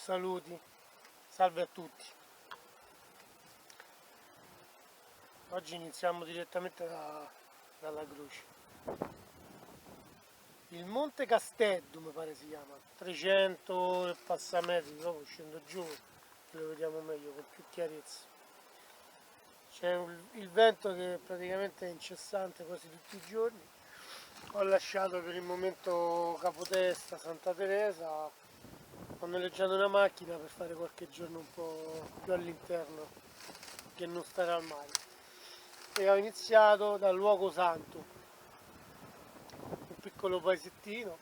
Saluti, salve a tutti. Oggi iniziamo direttamente dalla Croce. Il Monte Casteddu mi pare si chiama, 300 e passa metri, dopo scendo giù e lo vediamo meglio con più chiarezza. C'è il vento che praticamente è incessante quasi tutti i giorni. Ho lasciato per il momento Capotesta, Santa Teresa. Ho noleggiato una macchina per fare qualche giorno un po' più all'interno che non stare al mare e ho iniziato dal Luogo Santo, un piccolo paesettino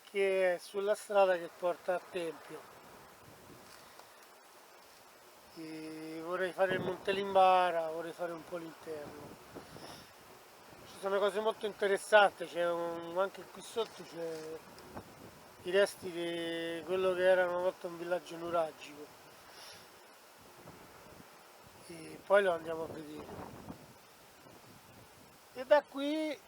che è sulla strada che porta a Tempio. E vorrei fare il Monte Limbara, vorrei fare un po' l'interno. Ci sono cose molto interessanti, anche qui sotto c'è i resti di quello che era una volta un villaggio nuragico e poi lo andiamo a vedere. E da qui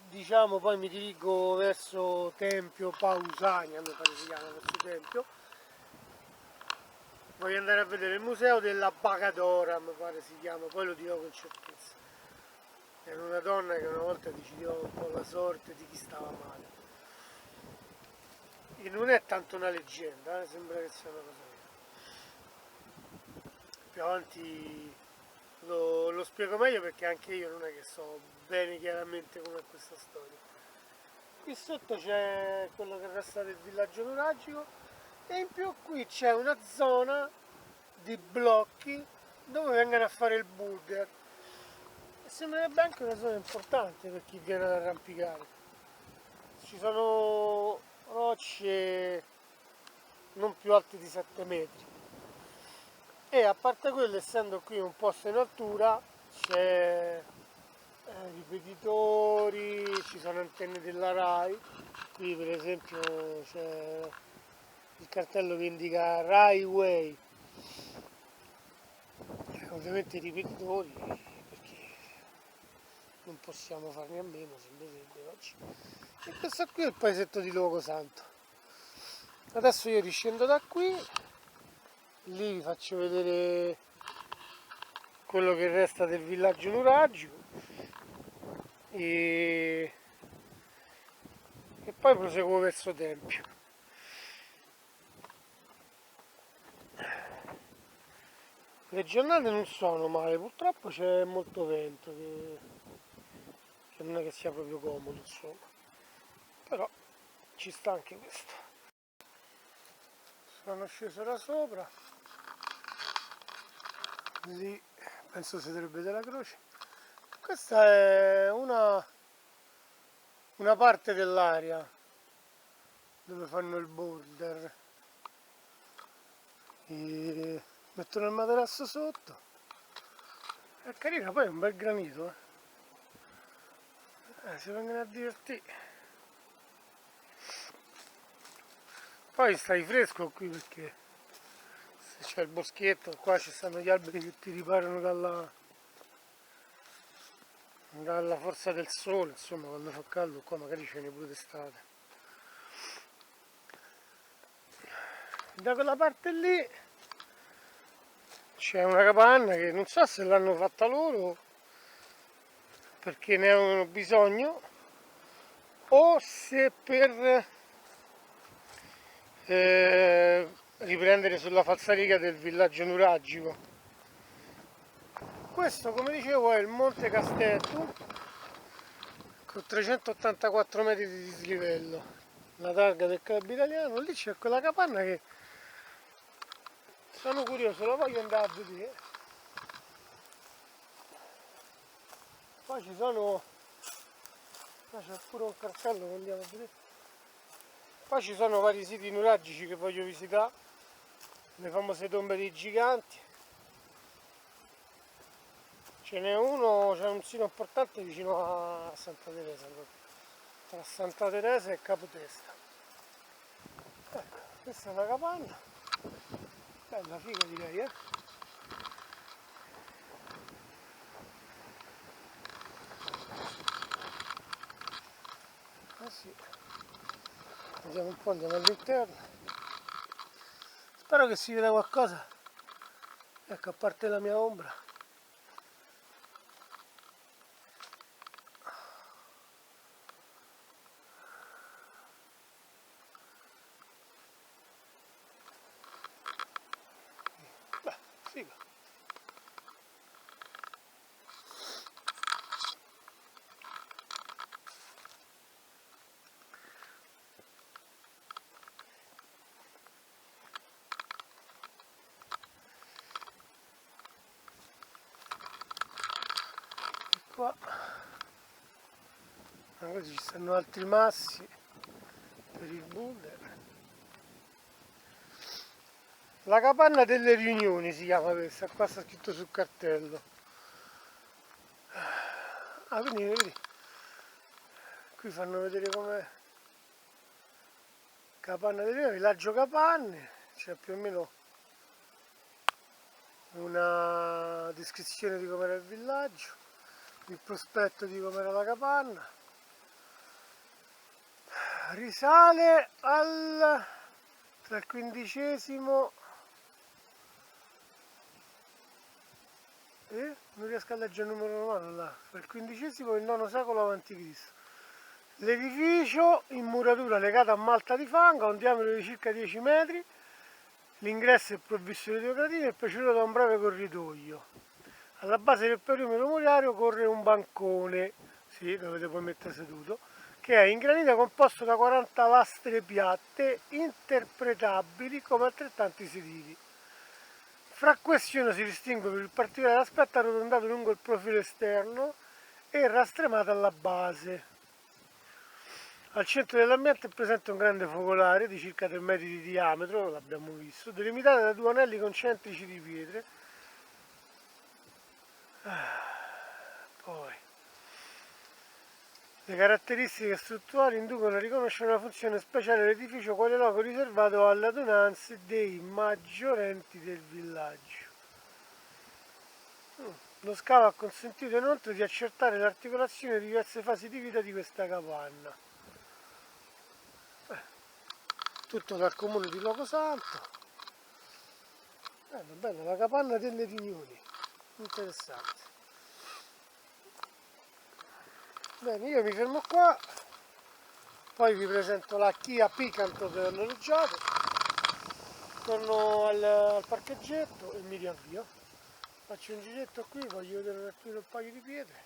diciamo poi mi dirigo verso Tempio Pausania, mi pare si chiama, verso Tempio. Voglio andare a vedere il museo della Bagadora, mi pare si chiama, poi lo dirò con certezza. Era una donna che una volta decidiò un po' la sorte di chi stava male. E non è tanto una leggenda, sembra che sia una cosa vera. Più avanti lo spiego meglio perché anche io non è che so bene chiaramente com'è questa storia. Qui sotto c'è quello che resta del villaggio nuragico e in più qui c'è una zona di blocchi dove vengono a fare il burger. E sembrerebbe anche una zona importante per chi viene ad arrampicare. Ci sono rocce non più alte di 7 metri e a parte quello, essendo qui un posto in altura, c'è ripetitori, ci sono antenne della RAI. Qui per esempio c'è il cartello che indica Rai Way, ovviamente i ripetitori perché non possiamo farne a meno, sembrerebbe oggi. E questo qui è il paesetto di Luogo Santo. Adesso io riscendo da qui, lì vi faccio vedere quello che resta del villaggio nuragico e poi proseguo verso Tempio. Le giornate non sono male, purtroppo c'è molto vento che non è che sia proprio comodo, insomma, però ci sta anche questo. Sono sceso da sopra, lì penso si dovrebbe vedere la croce. Questa è una parte dell'area dove fanno il boulder e mettono il materasso sotto. È carina, poi è un bel granito, si vengono a divertire. Poi stai fresco qui perché se c'è il boschetto, qua ci stanno gli alberi che ti riparano dalla forza del sole, insomma quando fa caldo qua magari ce ne pure d'estate. Da quella parte lì c'è una capanna che non so se l'hanno fatta loro perché ne avevano bisogno o se per riprendere sulla falsariga del villaggio nuragico. Questo, come dicevo, è il Monte Casteddu con 384 metri di dislivello, la targa del club italiano. Lì c'è quella capanna che sono curioso, la voglio andare a vedere. Poi ci sono, c'è pure un cartello che andiamo a vedere. Poi ci sono vari siti nuragici che voglio visitare, le famose tombe dei giganti. Ce n'è uno, c'è un sito importante vicino a Santa Teresa, tra Santa Teresa e Capotesta. Ecco, questa è una capanna, bella figa direi, eh? Sì. Vediamo un po', andiamo all'interno. spero che si veda qualcosa, ecco, a parte la mia ombra. Beh, figa. Qua così ci stanno altri massi per il buller. La capanna delle riunioni si chiama questa, qua sta scritto sul cartello. Ah, quindi vedi, qui fanno vedere com'è capanna delle riunioni, villaggio capanne, c'è più o meno una descrizione di com'era il villaggio, il prospetto di com'era la capanna. Risale tra il XV non riesco a leggere il numero romano là, tra il XV e il IX secolo a.C. L'edificio in muratura legata a malta di fango ha un diametro di circa 10 metri, l'ingresso è provvisto di 2 gradini e preceduto da un breve corridoio. Alla base del perimetro murario corre un bancone, sì, dovete poi mettere seduto, che è in granito composto da 40 lastre piatte interpretabili come altrettanti sedili. Fra questi uno si distingue per il particolare aspetto arrotondato lungo il profilo esterno e rastremato alla base. Al centro dell'ambiente è presente un grande focolare di circa 3 metri di diametro, l'abbiamo visto, delimitato da 2 anelli concentrici di pietre. Poi le caratteristiche strutturali inducono a riconoscere una funzione speciale dell'edificio quale luogo riservato alle adunanze dei maggiorenni del villaggio. Lo scavo ha consentito inoltre di accertare l'articolazione di diverse fasi di vita di questa capanna. Tutto dal comune di Locosanto. Bella, la capanna delle riunioni, interessante. Bene, io mi fermo qua, poi vi presento la Kia Picanto che ho noleggiato, torno al parcheggetto e mi riavvio, faccio un giretto qui, voglio vedere un attimo il paio di pietre.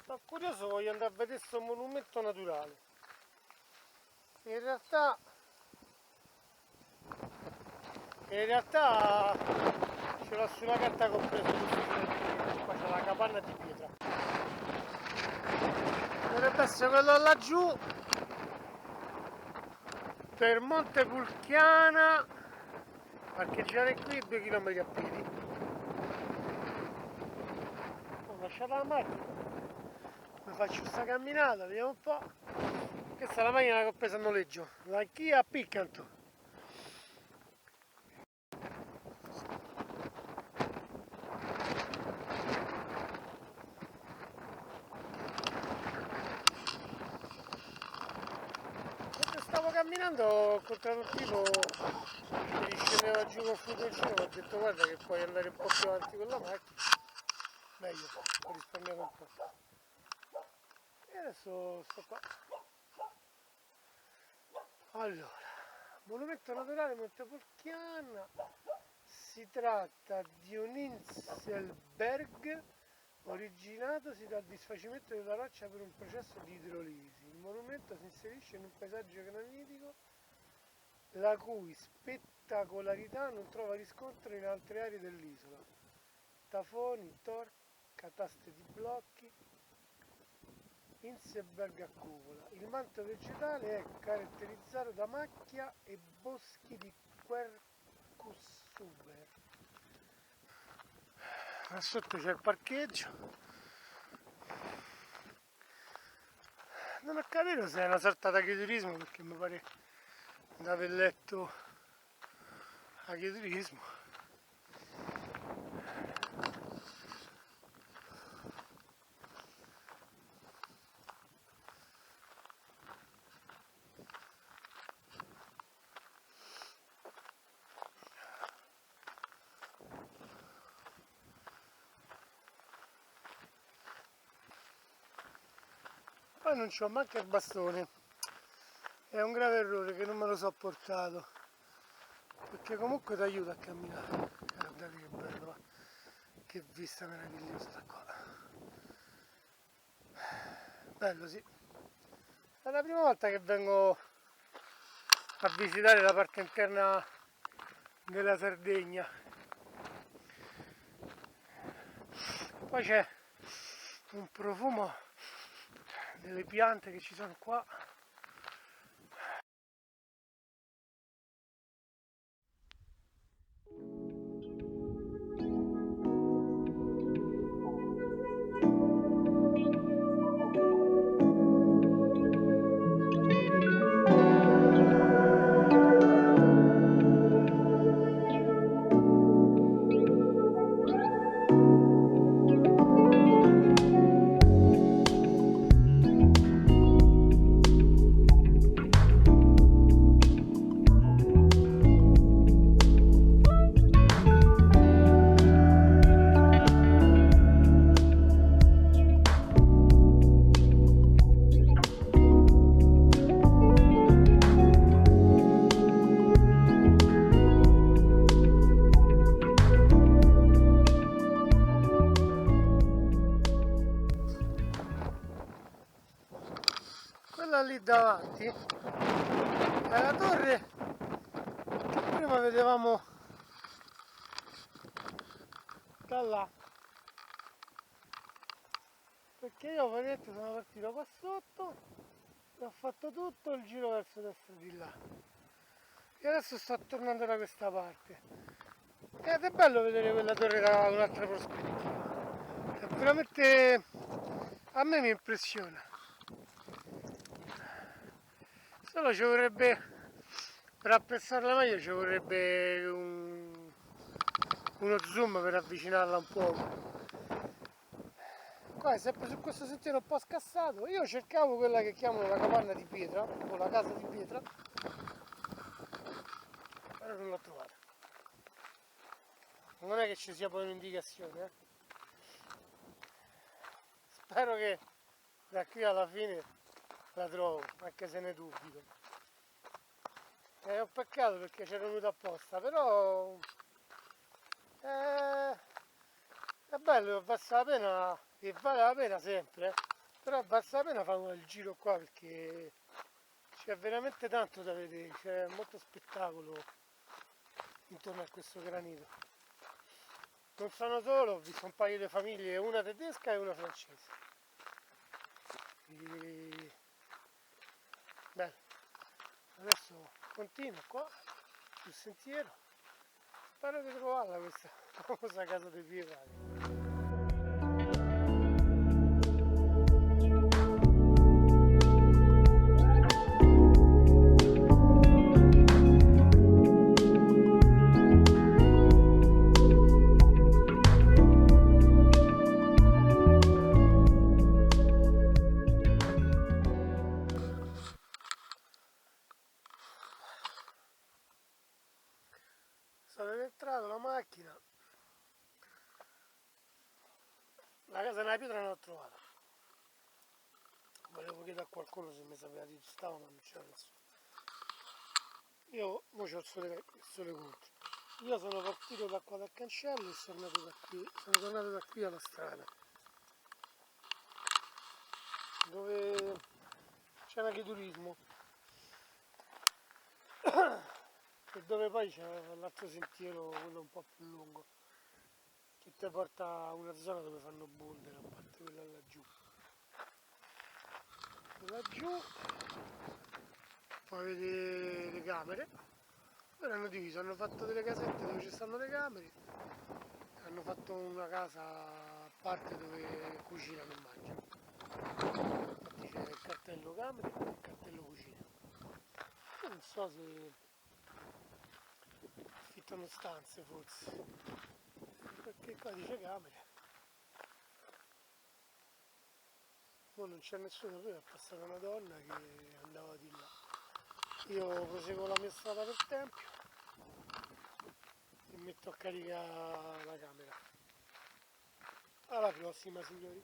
Sono curioso, voglio andare a vedere questo monumento naturale. In realtà ce l'ho sulla carta che ho preso qua c'è la capanna di pietra. Dovrebbe essere quello laggiù per Montepulchiana, parcheggiare qui 2 km a piedi. Ho lasciato la macchina. Mi faccio questa camminata, vediamo un po'. Questa è la macchina che ho preso a noleggio, la Kia Picanto. stavo camminando, ho incontrato un tipo che riscendeva giù con furgoncino, mi ho detto guarda che puoi andare un po' più avanti con la macchina, meglio, ho risparmiato un po'. E adesso sto qua. Allora, monumento naturale Montepulciano, si tratta di un Inselberg originatosi dal disfacimento della roccia per un processo di idrolisi. Il monumento si inserisce in un paesaggio granitico la cui spettacolarità non trova riscontro in altre aree dell'isola. Tafoni, tor, cataste di blocchi, Inselberg a cupola. Il manto vegetale è caratterizzato da macchia e boschi di Quercus suber. Là sotto c'è il parcheggio. Non ho capito se è una sorta di agriturismo, perché mi pare di aver letto agriturismo. Poi non c'ho manco il bastone, è un grave errore che non me lo so portato, perché comunque ti aiuta a camminare. Guardate che bello, va. Che vista meravigliosa da qua, bello, sì. È la prima volta che vengo a visitare la parte interna della Sardegna. Poi c'è un profumo delle piante che ci sono qua. Quella lì davanti è la torre che prima vedevamo da là, perché io praticamente sono partito qua sotto e ho fatto tutto il giro verso destra di là e adesso sto tornando da questa parte ed è bello vedere quella torre da un'altra prospettiva, è veramente, a me mi impressiona. Solo ci vorrebbe, per apprezzarla meglio ci vorrebbe uno zoom per avvicinarla un po'. Qua è sempre su questo sentiero un po' scassato. Io cercavo quella che chiamano la capanna di pietra o la casa di pietra, però non l'ho trovata. Non è che ci sia poi un'indicazione, eh. Spero che da qui alla fine la trovo, anche se ne dubito. È un peccato perché c'era venuto apposta, però è bello, valsa la pena e vale la pena sempre, però valsa la pena fare il giro qua perché c'è veramente tanto da vedere, c'è molto spettacolo intorno a questo granito. Non sono solo, ho visto un paio di famiglie, una tedesca e una francese. E... bello. Adesso continuo qua sul sentiero, spero di trovarla questa famosa casa dei pirati. stato rientrato la macchina, la casa della pietra non l'ho trovata, volevo chiedere a qualcuno se mi sapeva di dove stava, ma non c'era nessuno. Io ho il sole contro. Io sono partito da qua dal cancello e sono tornato da qui alla strada, dove c'è l'agriturismo e dove poi c'è l'altro sentiero, quello un po' più lungo, che ti porta a una zona dove fanno boulder, a parte quella laggiù. Laggiù poi vedi le camere, ora hanno diviso, hanno fatto delle casette dove ci stanno le camere, hanno fatto una casa a parte dove cucinano e mangiano. Infatti c'è il cartello camere e il cartello cucina. Io non so se affittano stanze forse, perché qua dice camere. Ora non c'è nessuno, poi è passata una donna che andava di là. Io proseguo la mia strada per Tempio e metto a caricare la camera. Alla prossima signori.